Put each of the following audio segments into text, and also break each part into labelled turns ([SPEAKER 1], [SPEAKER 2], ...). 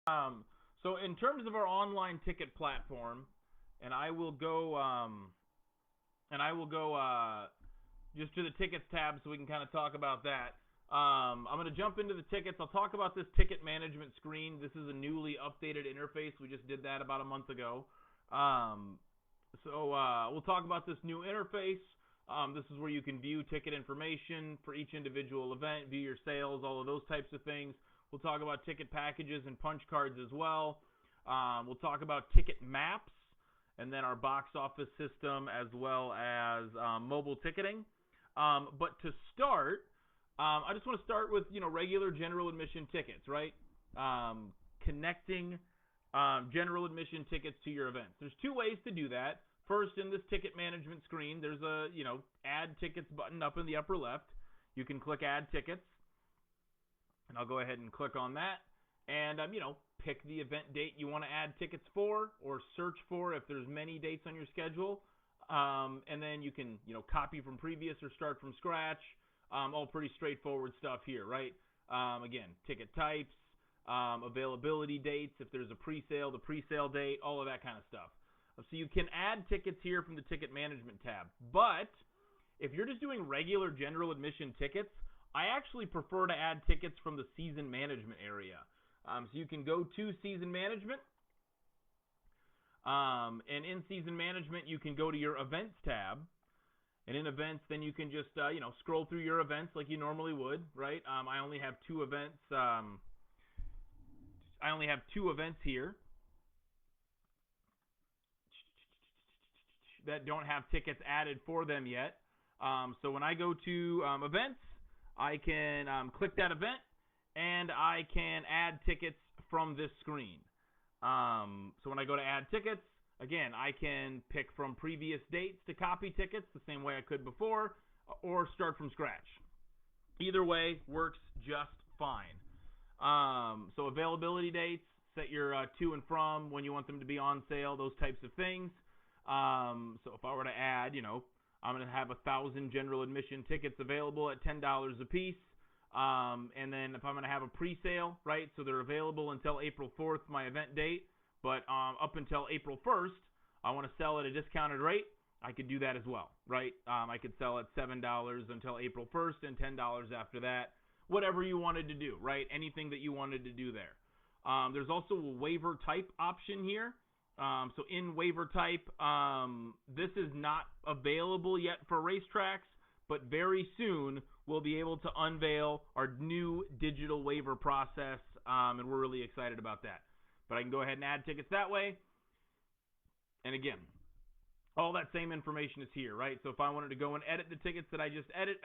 [SPEAKER 1] So in terms of our online ticket platform, and I will go just to the tickets tab so we can kind of talk about that. I'm going to jump into the tickets. I'll talk about this ticket management screen. This is a newly updated interface. We just did that about a month ago. We'll talk about this new interface. This is where you can view ticket information for each individual event, view your sales, all of those types of things. We'll talk about ticket packages and punch cards as well. We'll talk about ticket maps, and then our box office system, as well as mobile ticketing. But to start, I just want to start with regular general admission tickets, right? Connecting general admission tickets to your events. There's two ways to do that. First, in this ticket management screen, there's a add tickets button up in the upper left. You can click add tickets, and I'll go ahead and click on that, and pick the event date you want to add tickets for, or search for if there's many dates on your schedule, and then you can copy from previous or start from scratch. All pretty straightforward stuff here, right? Again, ticket types, availability dates, if there's a pre-sale, the pre-sale date, all of that kind of stuff. So you can add tickets here from the ticket management tab. But if you're just doing regular general admission tickets, I actually prefer to add tickets from the season management area. So you can go to season management, and in season management you can go to your events tab, and in events then you can just scroll through your events like you normally would, right? I only have two events. I only have two events here that don't have tickets added for them yet. So when I go to events, I can click that event, and I can add tickets from this screen. So when I go to add tickets, again, I can pick from previous dates to copy tickets the same way I could before, or start from scratch. Either way works just fine. So availability dates, set your to and from, when you want them to be on sale, those types of things. So if I were to add, I'm going to have 1,000 general admission tickets available at $10 a piece. And then if I'm going to have a pre-sale, right, so they're available until April 4th, my event date, but up until April 1st, I want to sell at a discounted rate, I could do that as well, right? I could sell at $7 until April 1st and $10 after that, whatever you wanted to do, right? Anything that you wanted to do there. There's also a waiver type option here. So in waiver type, this is not available yet for racetracks, but very soon we'll be able to unveil our new digital waiver process, and we're really excited about that. But I can go ahead and add tickets that way. And again, all that same information is here, right? So if I wanted to go and edit the tickets that I just added,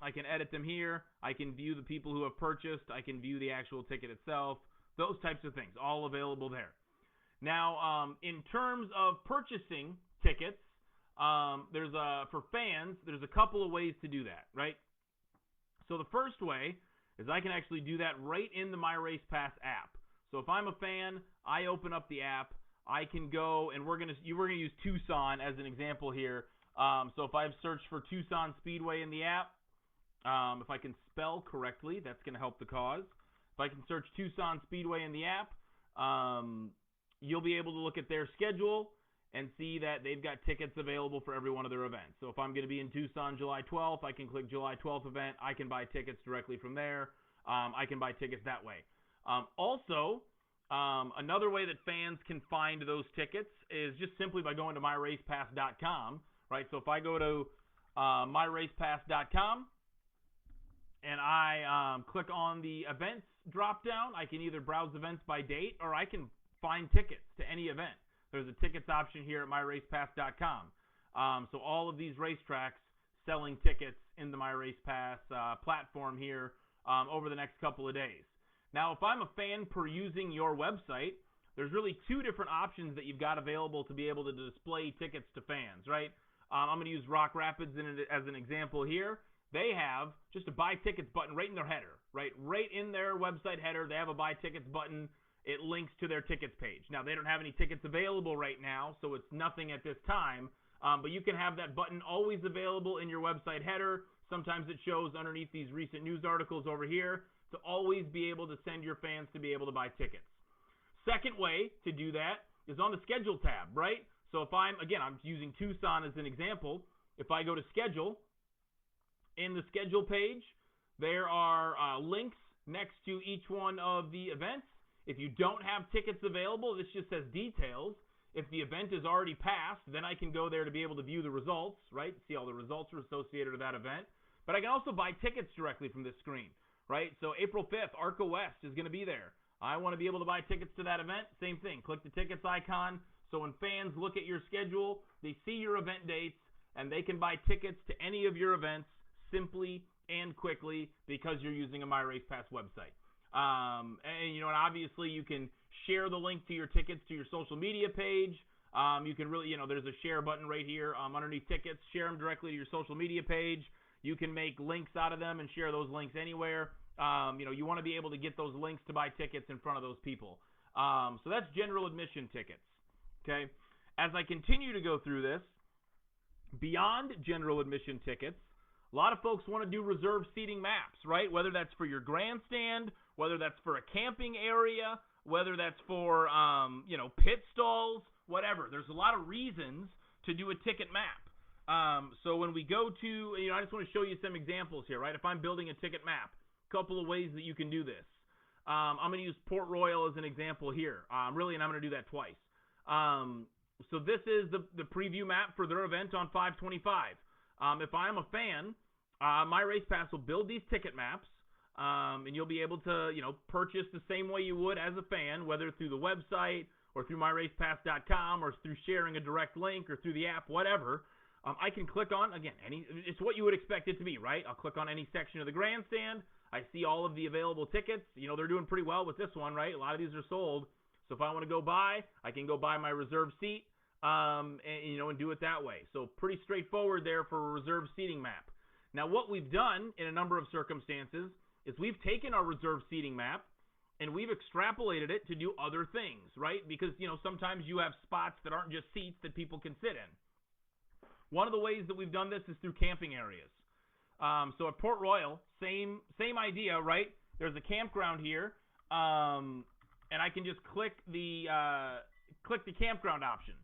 [SPEAKER 1] I can edit them here. I can view the people who have purchased. I can view the actual ticket itself. Those types of things, all available there. Now, in terms of purchasing tickets, for fans, there's a couple of ways to do that, right? So the first way is I can actually do that right in the My Race Pass app. So if I'm a fan, I open up the app, I can go, and we're gonna use Tucson as an example here. So if I've searched for Tucson Speedway in the app, if I can spell correctly, that's going to help the cause. If I can search Tucson Speedway in the app, you'll be able to look at their schedule and see that they've got tickets available for every one of their events. So if I'm going to be in Tucson July 12th, I can click July 12th event. I can buy tickets directly from there. I can buy tickets that way. Also, another way that fans can find those tickets is just simply by going to myracepass.com, right? So if I go to myracepass.com and I click on the events drop down, I can either browse events by date, or I can find tickets to any event. There's a tickets option here at myracepass.com. So all of these racetracks selling tickets in the MyRacePass platform here over the next couple of days. Now, if I'm a fan perusing your website, there's really two different options that you've got available to be able to display tickets to fans, right? I'm going to use Rock Rapids as an example here. They have just a buy tickets button right in their header, right? Right in their website header, they have a buy tickets button. It links to their tickets page. Now, they don't have any tickets available right now, so it's nothing at this time. But you can have that button always available in your website header. Sometimes it shows underneath these recent news articles over here to always be able to send your fans to be able to buy tickets. Second way to do that is on the schedule tab, right? So if I'm using Tucson as an example. If I go to schedule, in the schedule page, there are links next to each one of the events. If you don't have tickets available, this just says details. If the event is already passed, then I can go there to be able to view the results, right? See all the results are associated with that event. But I can also buy tickets directly from this screen, right? So April 5th, ARCA West is going to be there. I want to be able to buy tickets to that event. Same thing. Click the tickets icon. So when fans look at your schedule, they see your event dates, and they can buy tickets to any of your events simply and quickly because you're using a MyRacePass website. And obviously you can share the link to your tickets to your social media page. You can really, there's a share button right here underneath tickets. Share them directly to your social media page. You can make links out of them and share those links anywhere. You want to be able to get those links to buy tickets in front of those people. So that's general admission tickets. Okay. As I continue to go through this, beyond general admission tickets, a lot of folks want to do reserved seating maps, right? Whether that's for your grandstand, whether that's for a camping area, whether that's for, pit stalls, whatever. There's a lot of reasons to do a ticket map. So when we go to, I just want to show you some examples here, right? If I'm building a ticket map, a couple of ways that you can do this. I'm going to use Port Royal as an example here, and I'm going to do that twice. So this is the preview map for their event on 5/25. If I'm a fan, MyRacePass will build these ticket maps, and you'll be able to, purchase the same way you would as a fan, whether through the website or through MyRacePass.com or through sharing a direct link or through the app, whatever. I can click on, again, it's what you would expect it to be, right? I'll click on any section of the grandstand. I see all of the available tickets. They're doing pretty well with this one, right? A lot of these are sold. So if I want to go buy, I can go buy my reserved seat, and do it that way. So pretty straightforward there for a reserved seating map. Now, what we've done in a number of circumstances is we've taken our reserved seating map and we've extrapolated it to do other things, right? Because, sometimes you have spots that aren't just seats that people can sit in. One of the ways that we've done this is through camping areas. So at Port Royal, same idea, right? There's a campground here, and I can just click the campground option.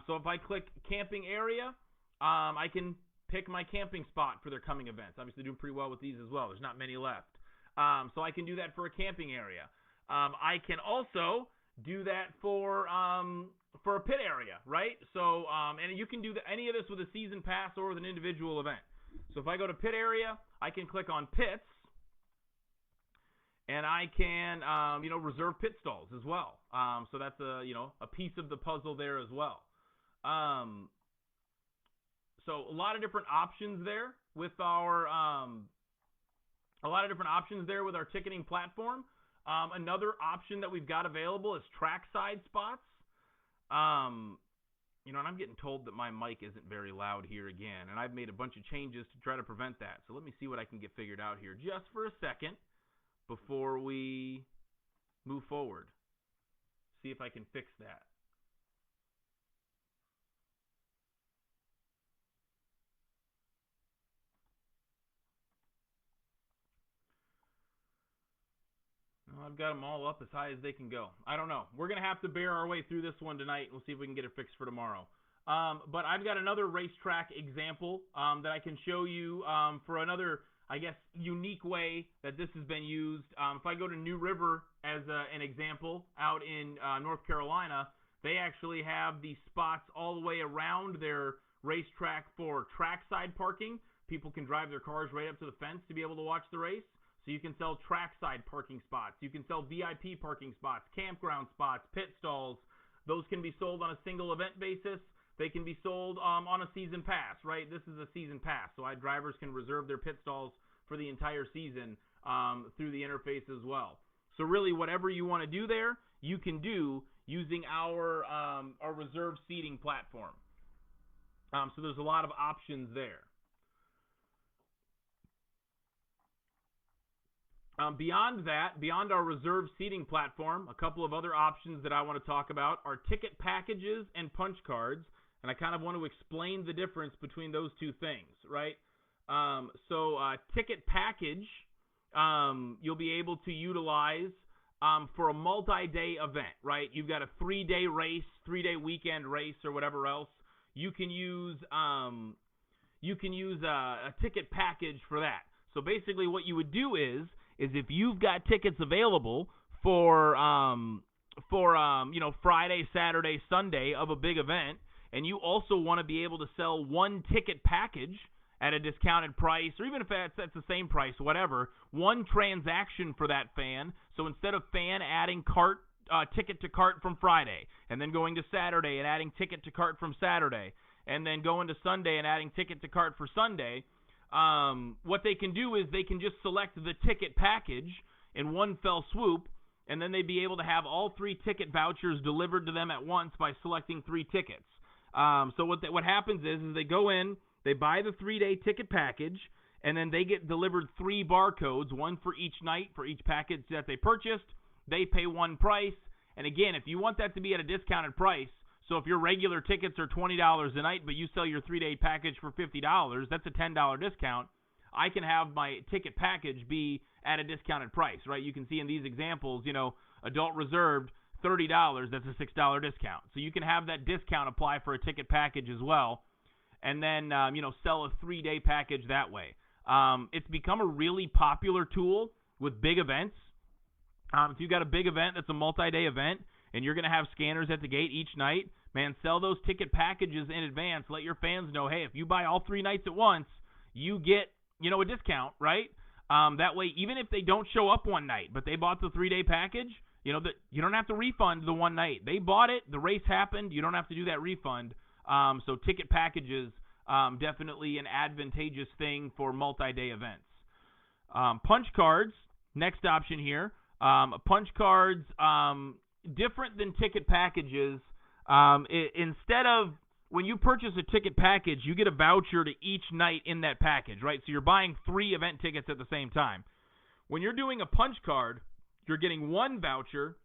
[SPEAKER 1] So if I click camping area, I can pick my camping spot for their coming events. Obviously doing pretty well with these as well. There's not many left. So I can do that for a camping area. I can also do that for a pit area, right? So, and you can do any of this with a season pass or with an individual event. So if I go to pit area, I can click on pits, and I can, reserve pit stalls as well. So that's a piece of the puzzle there as well. So a lot of different options there with our, ticketing platform. Another option that we've got available is trackside spots. And I'm getting told that my mic isn't very loud here again, and I've made a bunch of changes to try to prevent that. So let me see what I can get figured out here just for a second before we move forward. See if I can fix that. Well, I've got them all up as high as they can go. I don't know. We're going to have to bear our way through this one tonight. We'll see if we can get it fixed for tomorrow. But I've got another racetrack example that I can show you for another, unique way that this has been used. If I go to New River as an example out in North Carolina, they actually have these spots all the way around their racetrack for trackside parking. People can drive their cars right up to the fence to be able to watch the race. So you can sell trackside parking spots. You can sell VIP parking spots, campground spots, pit stalls. Those can be sold on a single event basis. They can be sold on a season pass, right? This is a season pass, so drivers can reserve their pit stalls for the entire season through the interface as well. So really, whatever you want to do there, you can do using our reserved seating platform. So there's a lot of options there. Beyond that, beyond our reserved seating platform, a couple of other options that I want to talk about are ticket packages and punch cards. And I kind of want to explain the difference between those two things, right? Ticket package, you'll be able to utilize for a multi-day event, right? You've got a 3-day race, 3-day weekend race, or whatever else. You can use a ticket package for that. So basically, what you would do is if you've got tickets available for Friday, Saturday, Sunday of a big event, and you also want to be able to sell one ticket package at a discounted price, or even if that's the same price, whatever, one transaction for that fan. So instead of fan adding ticket to cart from Friday, and then going to Saturday and adding ticket to cart from Saturday, and then going to Sunday and adding ticket to cart for Sunday, what they can do is they can just select the ticket package in one fell swoop, and then they'd be able to have all 3 ticket vouchers delivered to them at once by selecting 3 tickets. So what happens is they go in, they buy the 3-day ticket package, and then they get delivered 3 barcodes, one for each night, for each package that they purchased. They pay one price. And again, if you want that to be at a discounted price, so if your regular tickets are $20 a night, but you sell your 3-day package for $50, that's a $10 discount. I can have my ticket package be at a discounted price, right? You can see in these examples, adult reserved, $30, that's a $6 discount. So you can have that discount apply for a ticket package as well, and then, sell a 3-day package that way. It's become a really popular tool with big events. If you've got a big event that's a multi-day event, and you're going to have scanners at the gate each night, man, sell those ticket packages in advance. Let your fans know, hey, if you buy all 3 nights at once, you get, a discount, right? That way, even if they don't show up one night, but they bought the 3-day package, you don't have to refund the one night. They bought it, the race happened, you don't have to do that refund. So ticket packages, definitely an advantageous thing for multi-day events. Punch cards, next option here. Punch cards, different than ticket packages. Instead of, when you purchase a ticket package, you get a voucher to each night in that package, right? So you're buying 3 event tickets at the same time. When you're doing a punch card, you're getting one voucher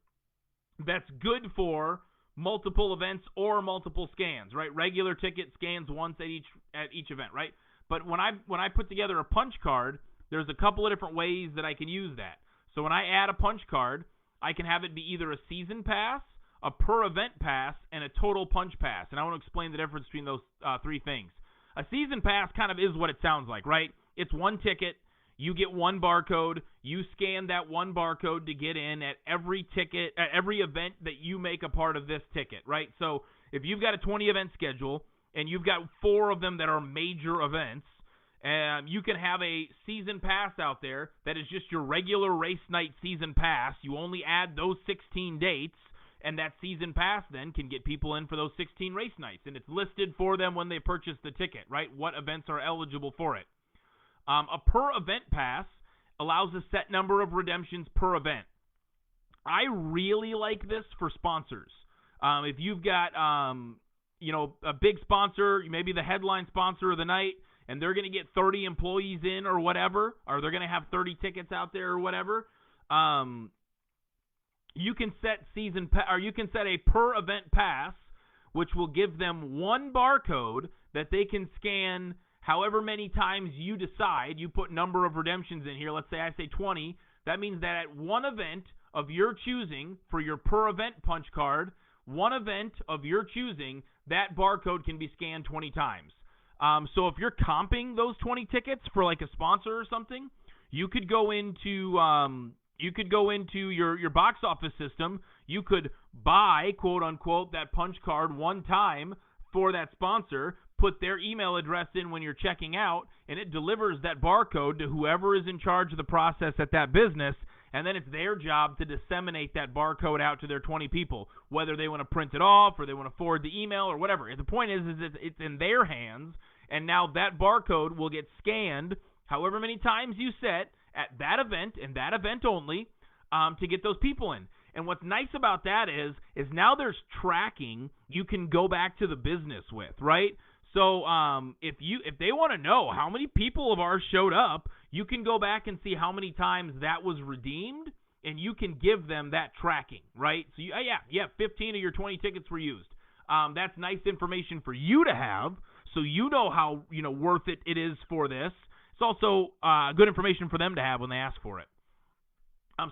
[SPEAKER 1] that's good for multiple events or multiple scans, right? Regular ticket scans once at each event, right? But when I put together a punch card, there's a couple of different ways that I can use that. So when I add a punch card, I can have it be either a season pass, a per event pass, and a total punch pass. And I want to explain the difference between those 3 things. A season pass kind of is what it sounds like, right? It's one ticket. You get one barcode. You scan that one barcode to get in at every ticket, at every event that you make a part of this ticket, right? So if you've got a 20-event schedule and you've got 4 of them that are major events, you can have a season pass out there that is just your regular race night season pass. You only add those 16 dates, and that season pass then can get people in for those 16 race nights. And it's listed for them when they purchase the ticket, right? What events are eligible for it. A per event pass allows a set number of redemptions per event. I really like this for sponsors. If you've got, a big sponsor, maybe the headline sponsor of the night, and they're going to get 30 employees in or whatever, or they're going to have 30 tickets out there or whatever, you can set you can set a per event pass, which will give them one barcode that they can scan however many times you decide. You put number of redemptions in here. Let's say I say 20. That means that at one event of your choosing for your per event punch card, one event of your choosing, that barcode can be scanned 20 times. So if you're comping those 20 tickets for like a sponsor or something, you could go into your box office system. You could buy, quote unquote, that punch card one time for that sponsor, put their email address in when you're checking out, and it delivers that barcode to whoever is in charge of the process at that business, and then it's their job to disseminate that barcode out to their 20 people, whether they want to print it off or they want to forward the email or whatever. The point is it's in their hands, and now that barcode will get scanned however many times you set at that event and that event only to get those people in. And what's nice about that is now there's tracking you can go back to the business with, right? So if they want to know how many people of ours showed up, you can go back and see how many times that was redeemed, and you can give them that tracking, right? So 15 of your 20 tickets were used. That's nice information for you to have, so you know how worth it is for this. It's also good information for them to have when they ask for it.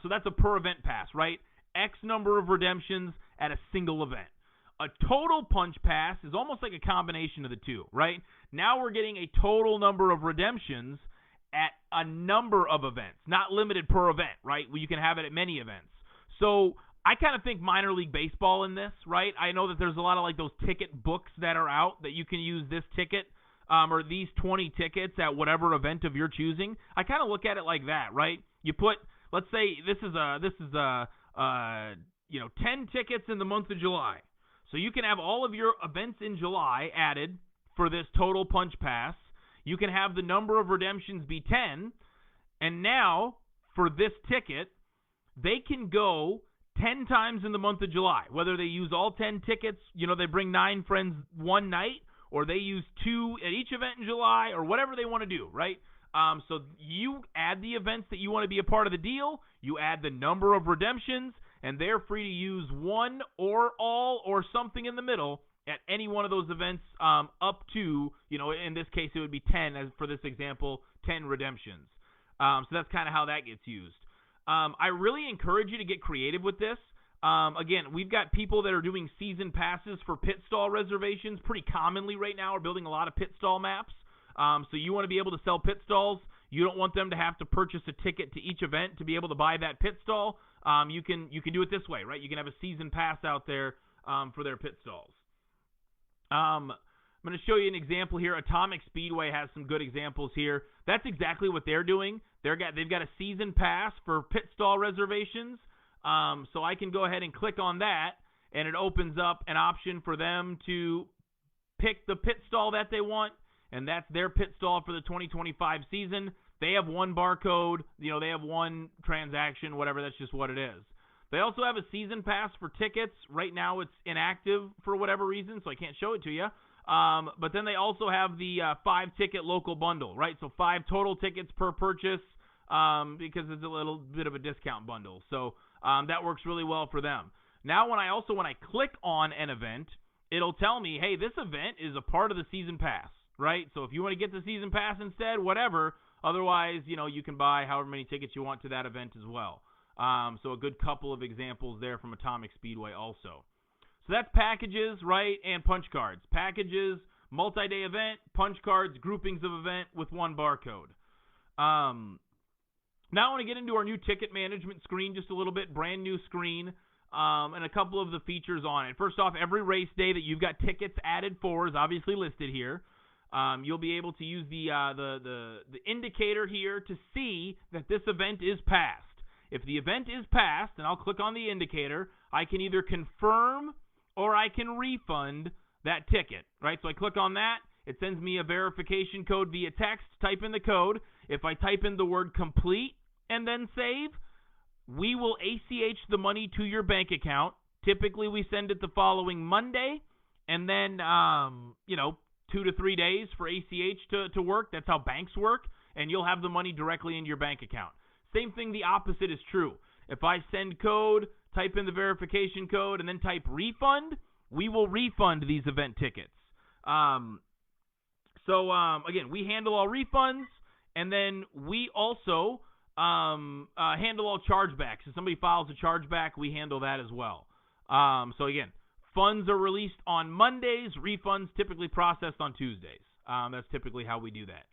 [SPEAKER 1] So that's a per event pass, right? X number of redemptions at a single event. A total punch pass is almost like a combination of the two, right? Now we're getting a total number of redemptions at a number of events, not limited per event, right? Well, you can have it at many events. So I kind of think minor league baseball in this, right? I know that there's a lot of like those ticket books that are out that you can use this ticket or these 20 tickets at whatever event of your choosing. I kind of look at it like that, right? You put, let's say this is 10 tickets in the month of July. So you can have all of your events in July added for this total punch pass. You can have the number of redemptions be 10. And now, for this ticket, they can go 10 times in the month of July. Whether they use all 10 tickets, they bring 9 friends one night, or they use 2 at each event in July, or whatever they want to do, right? So you add the events that you want to be a part of the deal. You add the number of redemptions, and they're free to use one or all or something in the middle at any one of those events up to, in this case it would be 10, as for this example, 10 redemptions. So that's kind of how that gets used. I really encourage you to get creative with this. Again, we've got people that are doing season passes for pit stall reservations pretty commonly right now. We're building a lot of pit stall maps. So you want to be able to sell pit stalls. You don't want them to have to purchase a ticket to each event to be able to buy that pit stall. You can do it this way, right? You can have a season pass out there for their pit stalls. I'm going to show you an example here. Atomic Speedway has some good examples here. That's exactly what they're doing. They've got a season pass for pit stall reservations. So I can go ahead and click on that, and it opens up an option for them to pick the pit stall that they want, and that's their pit stall for the 2025 season. They have one barcode, they have one transaction, whatever, that's just what it is. They also have a season pass for tickets. Right now it's inactive for whatever reason, so I can't show it to you. But then they also have the 5-ticket local bundle, right? So 5 total tickets per purchase because it's a little bit of a discount bundle. So that works really well for them. Now when I click on an event, it'll tell me, hey, this event is a part of the season pass, right? So if you want to get the season pass instead, whatever. Otherwise, you can buy however many tickets you want to that event as well. So a good couple of examples there from Atomic Speedway also. So that's packages, right, and punch cards. Packages, multi-day event, punch cards, groupings of event with one barcode. Now I want to get into our new ticket management screen just a little bit, brand new screen, and a couple of the features on it. First off, every race day that you've got tickets added for is obviously listed here. You'll be able to use the indicator here to see that this event is passed. If the event is passed, and I'll click on the indicator, I can either confirm or I can refund that ticket, right? So I click on that. It sends me a verification code via text. Type in the code. If I type in the word complete and then save, we will ACH the money to your bank account. Typically, we send it the following Monday, and then, 2 to 3 days for ACH to work. That's how banks work, and you'll have the money directly in your bank account. Same thing, the opposite is true. If I send code, type in the verification code, and then type refund, we will refund these event tickets. Again, we handle all refunds, and then we also handle all chargebacks. If somebody files a chargeback, we handle that as well. So again, funds are released on Mondays, refunds typically processed on Tuesdays. That's typically how we do that.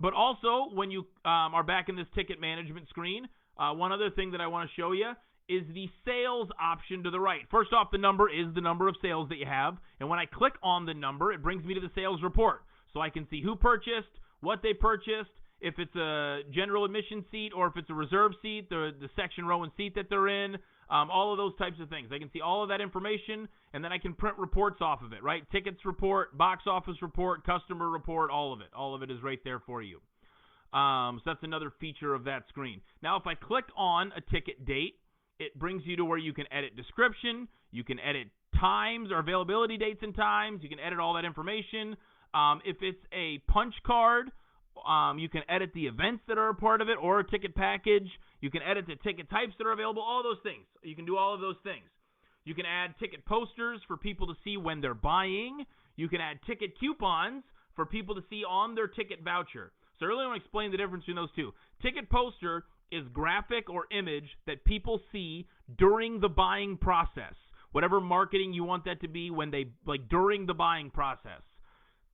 [SPEAKER 1] But also, when you are back in this ticket management screen, one other thing that I want to show you is the sales option to the right. First off, the number is the number of sales that you have. And when I click on the number, it brings me to the sales report. So I can see who purchased, what they purchased, if it's a general admission seat or if it's a reserve seat, the section, row, and seat that they're in, all of those types of things. I can see all of that information, and then I can print reports off of it, right? Tickets report, box office report, customer report, all of it. All of it is right there for you. So that's another feature of that screen. Now, if I click on a ticket date, it brings you to where you can edit description, you can edit times or availability dates and times, you can edit all that information. If it's a punch card, you can edit the events that are a part of it or a ticket package. You can edit the ticket types that are available, all those things. You can do all of those things. You can add ticket posters for people to see when they're buying. You can add ticket coupons for people to see on their ticket voucher. So I really want to explain the difference between those two. Ticket poster is graphic or image that people see during the buying process. Whatever marketing you want that to be when they, like, during the buying process.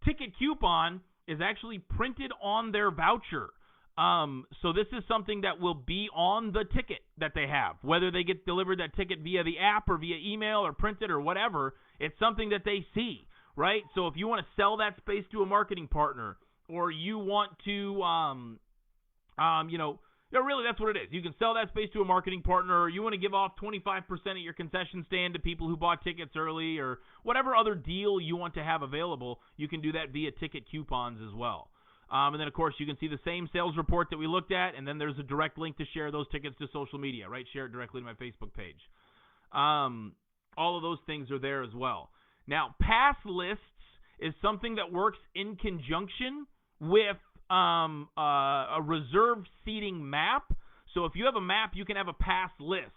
[SPEAKER 1] Ticket coupon is actually printed on their voucher. So this is something that will be on the ticket that they have. Whether they get delivered that ticket via the app or via email or printed or whatever, it's something that they see, right? So if you want to sell that space to a marketing partner, or you want to, really that's what it is. You can sell that space to a marketing partner, or you want to give off 25% of your concession stand to people who bought tickets early, or whatever other deal you want to have available, you can do that via ticket coupons as well. And then, of course, you can see the same sales report that we looked at, and then there's a direct link to share those tickets to social media, right? Share it directly to my Facebook page. All of those things are there as well. Now, pass lists is something that works in conjunction with a reserved seating map. So if you have a map, you can have a pass list.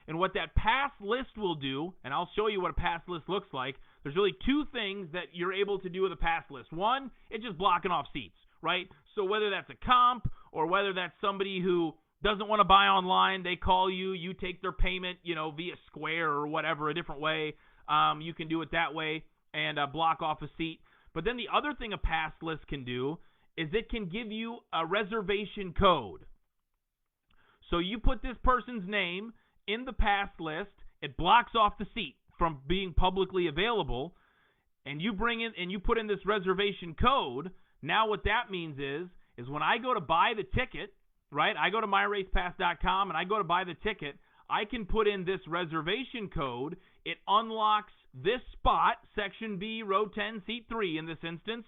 [SPEAKER 1] And what that pass list will do, and I'll show you what a pass list looks like, there's really two things that you're able to do with a pass list. One, it's just blocking off seats, right? So whether that's a comp or whether that's somebody who doesn't want to buy online, they call you, you take their payment, via Square or whatever, a different way. You can do it that way and block off a seat. But then the other thing a pass list can do is it can give you a reservation code. So you put this person's name in the pass list, it blocks off the seat from being publicly available, and you bring in and you put in this reservation code. Now what that means is when I go to buy the ticket, right? I go to myracepass.com and I go to buy the ticket, I can put in this reservation code. It unlocks this spot, section B, row 10, seat 3 in this instance.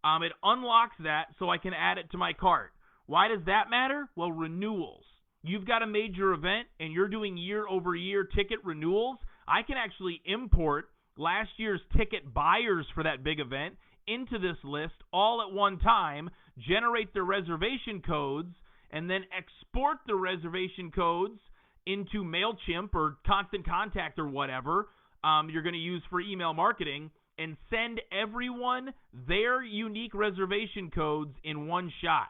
[SPEAKER 1] It unlocks that so I can add it to my cart. Why does that matter? Well, renewals. You've got a major event and you're doing year-over-year ticket renewals. I can actually import last year's ticket buyers for that big event into this list all at one time, generate the reservation codes, and then export the reservation codes into MailChimp or Constant Contact or whatever you're going to use for email marketing, and send everyone their unique reservation codes in one shot.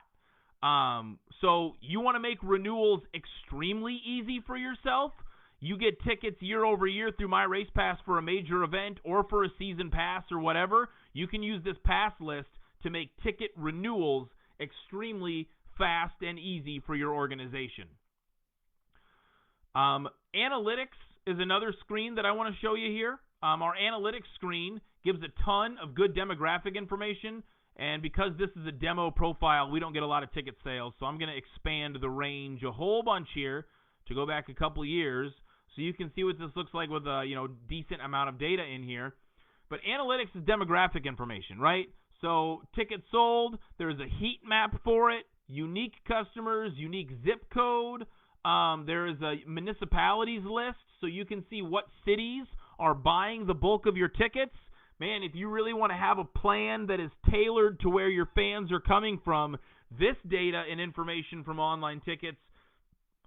[SPEAKER 1] So you want to make renewals extremely easy for yourself. You get tickets year over year through My Race Pass for a major event or for a season pass or whatever. You can use this pass list to make ticket renewals extremely fast and easy for your organization. Analytics is another screen that I want to show you here. Our analytics screen gives a ton of good demographic information, and because this is a demo profile, we don't get a lot of ticket sales, so I'm going to expand the range a whole bunch here to go back a couple years so you can see what this looks like with a decent amount of data in here. But analytics is demographic information, right? So tickets sold, there's a heat map for it, unique customers, unique zip code. There is a municipalities list, so you can see what cities are buying the bulk of your tickets. Man, if you really want to have a plan that is tailored to where your fans are coming from, this data and information from online tickets,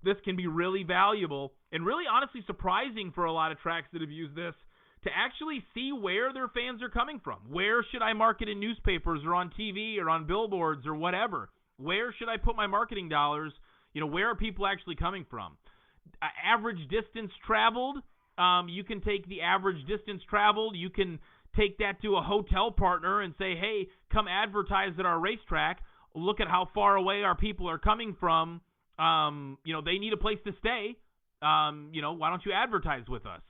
[SPEAKER 1] this can be really valuable and really honestly surprising for a lot of tracks that have used this to actually see where their fans are coming from. Where should I market in newspapers or on TV or on billboards or whatever? Where should I put my marketing dollars? Where are people actually coming from? Average distance traveled. You can take the average distance traveled. You can take that to a hotel partner and say, hey, come advertise at our racetrack. Look at how far away our people are coming from. They need a place to stay. Why don't you advertise with us?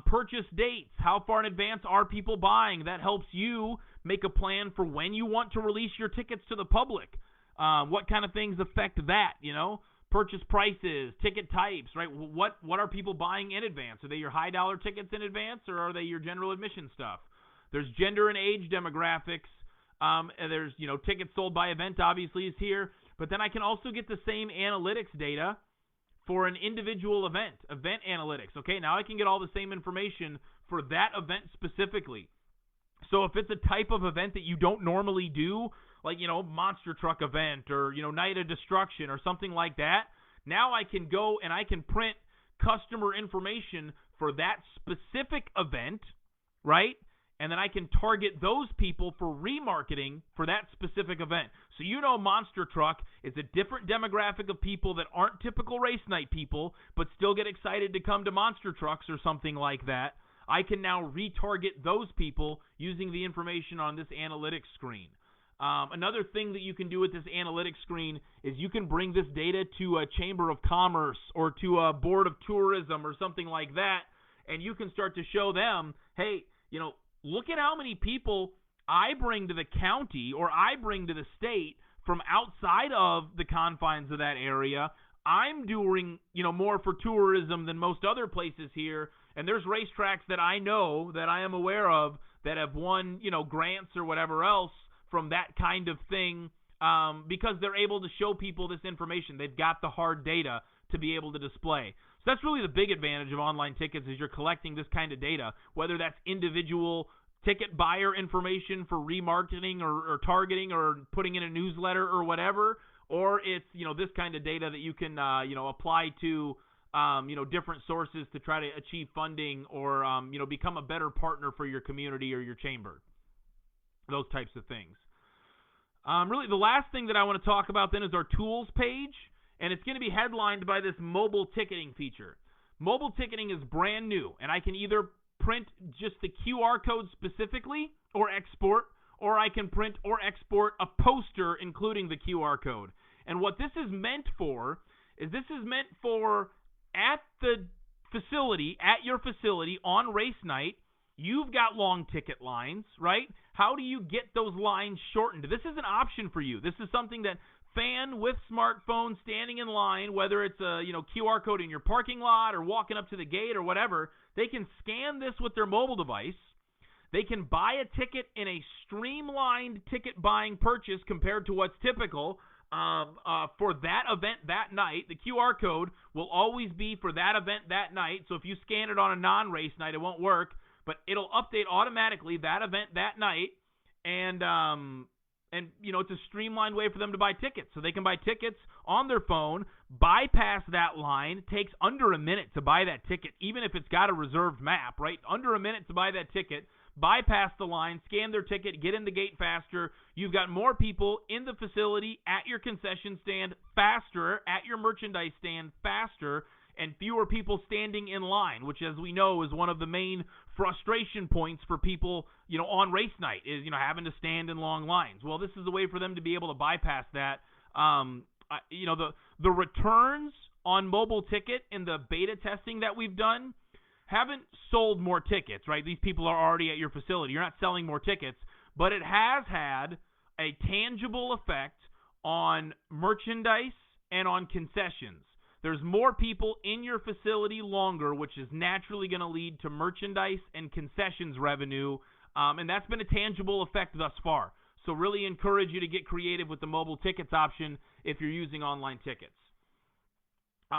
[SPEAKER 1] Purchase dates. How far in advance are people buying? That helps you make a plan for when you want to release your tickets to the public. What kind of things affect that, Purchase prices, ticket types, right? What are people buying in advance? Are they your high dollar tickets in advance, or are they your general admission stuff? There's gender and age demographics. And there's, tickets sold by event obviously is here. But then I can also get the same analytics data for an individual event analytics. Okay, now I can get all the same information for that event specifically. So if it's a type of event that you don't normally do, like, monster truck event or, Night of Destruction or something like that, now I can go and I can print customer information for that specific event, right? and then I can target those people for remarketing for that specific event. So Monster Truck is a different demographic of people that aren't typical race night people, but still get excited to come to Monster Trucks or something like that. I can now retarget those people using the information on this analytics screen. Another thing that you can do with this analytics screen is you can bring this data to a Chamber of Commerce or to a Board of Tourism or something like that, and you can start to show them, hey, look at how many people I bring to the county or I bring to the state from outside of the confines of that area. I'm doing, more for tourism than most other places here, and there's racetracks that I know, that I am aware of, that have won, grants or whatever else from that kind of thing, because they're able to show people this information. They've got the hard data to be able to display. So that's really the big advantage of online tickets, is you're collecting this kind of data, whether that's individual ticket buyer information for remarketing or targeting or putting in a newsletter or whatever, or it's, this kind of data that you can, apply to, different sources to try to achieve funding or, become a better partner for your community or your chamber. Those types of things. Really, the last thing that I want to talk about then is our tools page, and it's going to be headlined by this mobile ticketing feature. Mobile ticketing is brand new, and I can either print just the QR code specifically or export, or I can print or export a poster including the QR code. And what this is meant for is at the facility, at your facility on race night, you've got long ticket lines, right? How do you get those lines shortened? This is an option for you. This is something that fan with smartphone standing in line, whether it's a QR code in your parking lot or walking up to the gate or whatever, they can scan this with their mobile device. They can buy a ticket in a streamlined ticket buying purchase compared to what's typical for that event that night. The QR code will always be for that event that night. So if you scan it on a non-race night, it won't work, but it'll update automatically that event that night. And it's a streamlined way for them to buy tickets. So they can buy tickets on their phone, bypass that line. It takes under a minute to buy that ticket, even if it's got a reserved map, right? Under a minute to buy that ticket, bypass the line, scan their ticket, get in the gate faster. You've got more people in the facility, at your concession stand faster, at your merchandise stand faster, and fewer people standing in line, which, as we know, is one of the main frustration points for people, on race night, is, having to stand in long lines. Well, this is a way for them to be able to bypass that. The returns on mobile ticket in the beta testing that we've done haven't sold more tickets, right? These people are already at your facility. You're not selling more tickets, but it has had a tangible effect on merchandise and on concessions. There's more people in your facility longer, which is naturally going to lead to merchandise and concessions revenue, and that's been a tangible effect thus far. So really encourage you to get creative with the mobile tickets option if you're using online tickets.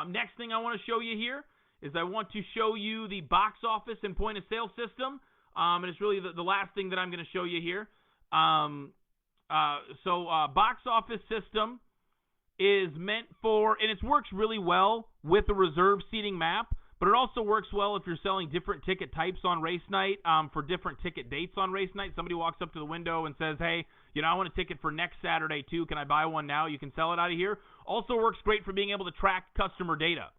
[SPEAKER 1] Next thing I want to show you here is I want to show you the box office and point of sale system, and it's really the last thing that I'm going to show you here. Box office system is meant for, and it works really well with the reserve seating map, but it also works well if you're selling different ticket types on race night, for different ticket dates on race night. Somebody walks up to the window and says, hey, I want a ticket for next Saturday too. Can I buy one now? You can sell it out of here. Also works great for being able to track customer data.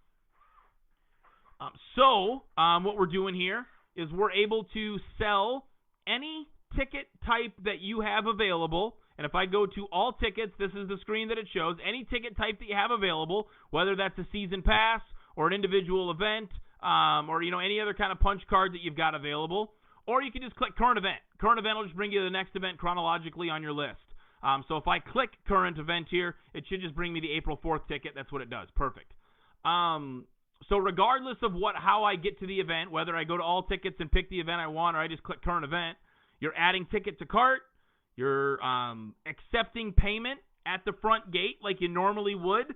[SPEAKER 1] What we're doing here is we're able to sell any ticket type that you have available. And if I go to all tickets, this is the screen that it shows. Any ticket type that you have available, whether that's a season pass or an individual event, or any other kind of punch card that you've got available. Or you can just click current event. Current event will just bring you to the next event chronologically on your list. So if I click current event here, it should just bring me the April 4th ticket. That's what it does. Perfect. So regardless of how I get to the event, whether I go to all tickets and pick the event I want, or I just click current event, you're adding ticket to cart. You're accepting payment at the front gate like you normally would.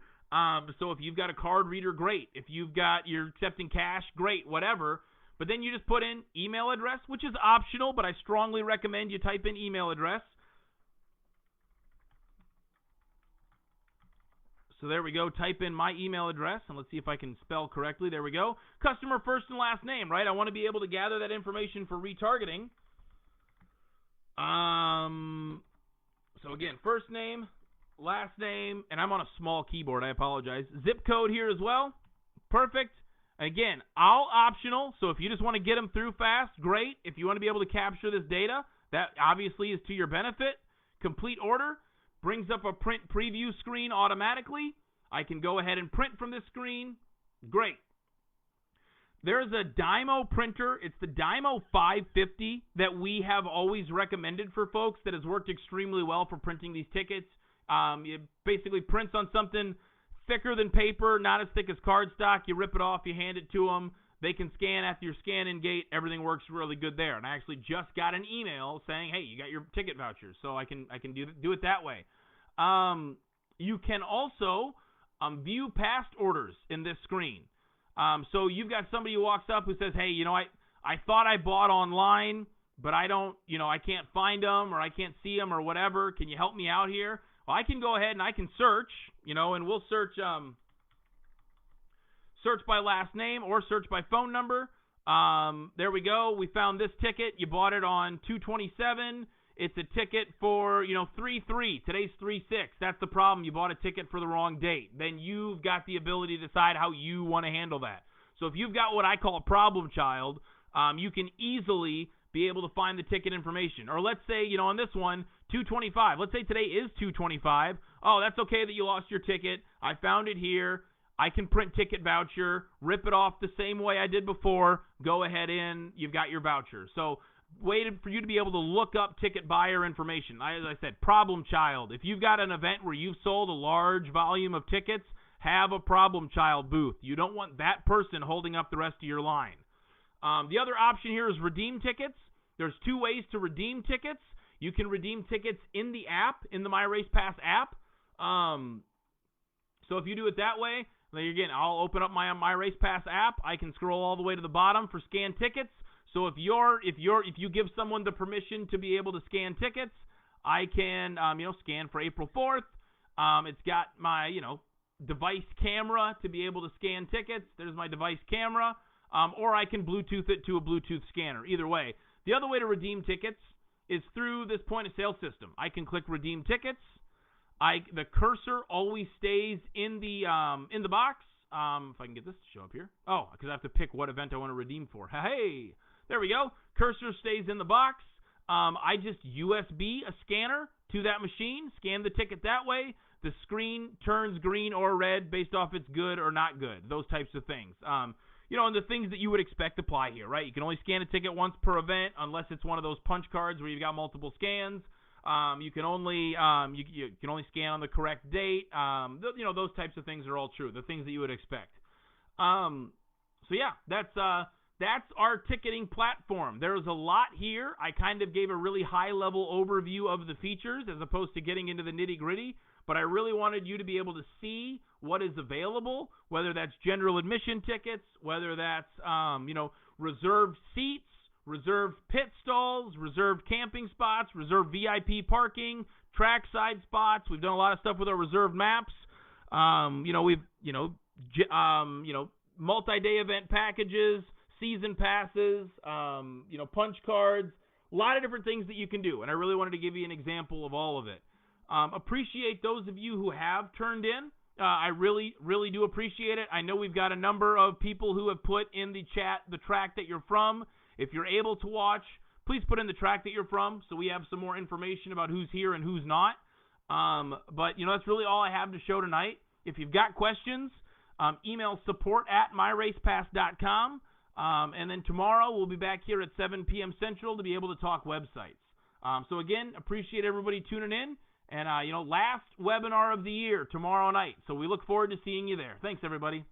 [SPEAKER 1] So if you've got a card reader, great. If you're accepting cash, great, whatever. But then you just put in email address, which is optional, but I strongly recommend you type in email address. So there we go. Type in my email address, and let's see if I can spell correctly. There we go. Customer first and last name, right? I want to be able to gather that information for retargeting. So again, first name, last name, and I'm on a small keyboard. I apologize. Zip code here as well. Perfect. Again, all optional, so if you just want to get them through fast, great. If you want to be able to capture this data, that obviously is to your benefit. Complete order brings up a print preview screen automatically. I can go ahead and print from this screen. Great. There's a Dymo printer. It's the Dymo 550 that we have always recommended for folks that has worked extremely well for printing these tickets. It basically prints on something thicker than paper, not as thick as cardstock. You rip it off, you hand it to them. They can scan after your scan-in gate. Everything works really good there. And I actually just got an email saying, hey, you got your ticket vouchers. So I can do it that way. You can also view past orders in this screen. So you've got somebody who walks up who says, hey, I thought I bought online, but I can't find them or I can't see them or whatever. Can you help me out here? Well, I can go ahead and I can search, and we'll search by last name or search by phone number. There we go. We found this ticket. You bought it on 2/27. It's a ticket for, 3/3. Today's 3/6. That's the problem. You bought a ticket for the wrong date. Then you've got the ability to decide how you want to handle that. So if you've got what I call a problem child, you can easily be able to find the ticket information. Or let's say, on this one, 2/25. Let's say today is 2/25. Oh, that's okay that you lost your ticket. I found it here. I can print ticket voucher, rip it off the same way I did before, go ahead in, you've got your voucher. So waited for you to be able to look up ticket buyer information. As I said, problem child. If you've got an event where you've sold a large volume of tickets, have a problem child booth. You don't want that person holding up the rest of your line. The other option here is redeem tickets. There's two ways to redeem tickets. You can redeem tickets in the app, in the MyRacePass app. So if you do it that way, then again, I'll open up my MyRacePass app. I can scroll all the way to the bottom for scan tickets. So if you give someone the permission to be able to scan tickets, I can scan for April 4th. It's got my device camera to be able to scan tickets. There's my device camera. Or I can Bluetooth it to a Bluetooth scanner. Either way. The other way to redeem tickets is through this point of sale system. I can click redeem tickets. The cursor always stays in the box. If I can get this to show up here. Oh, because I have to pick what event I want to redeem for. Hey, there we go. Cursor stays in the box. I just USB a scanner to that machine, scan the ticket that way. The screen turns green or red based off it's good or not good. Those types of things. And the things that you would expect apply here, right? You can only scan a ticket once per event unless it's one of those punch cards where you've got multiple scans. You can only you can only scan on the correct date. Those types of things are all true. The things that you would expect. So yeah, that's our ticketing platform. There's a lot here. I kind of gave a really high-level overview of the features as opposed to getting into the nitty-gritty, but I really wanted you to be able to see what is available, whether that's general admission tickets, whether that's reserved seats, reserved pit stalls, reserved camping spots, reserved VIP parking, trackside spots. We've done a lot of stuff with our reserved maps. We've multi-day event packages, season passes, punch cards, a lot of different things that you can do. And I really wanted to give you an example of all of it. Appreciate those of you who have turned in. I really, really do appreciate it. I know we've got a number of people who have put in the chat the track that you're from. If you're able to watch, please put in the track that you're from so we have some more information about who's here and who's not. But that's really all I have to show tonight. If you've got questions, email support@myracepass.com. And then tomorrow we'll be back here at 7 p.m. Central to be able to talk websites. So again, appreciate everybody tuning in. And, last webinar of the year tomorrow night. So we look forward to seeing you there. Thanks, everybody.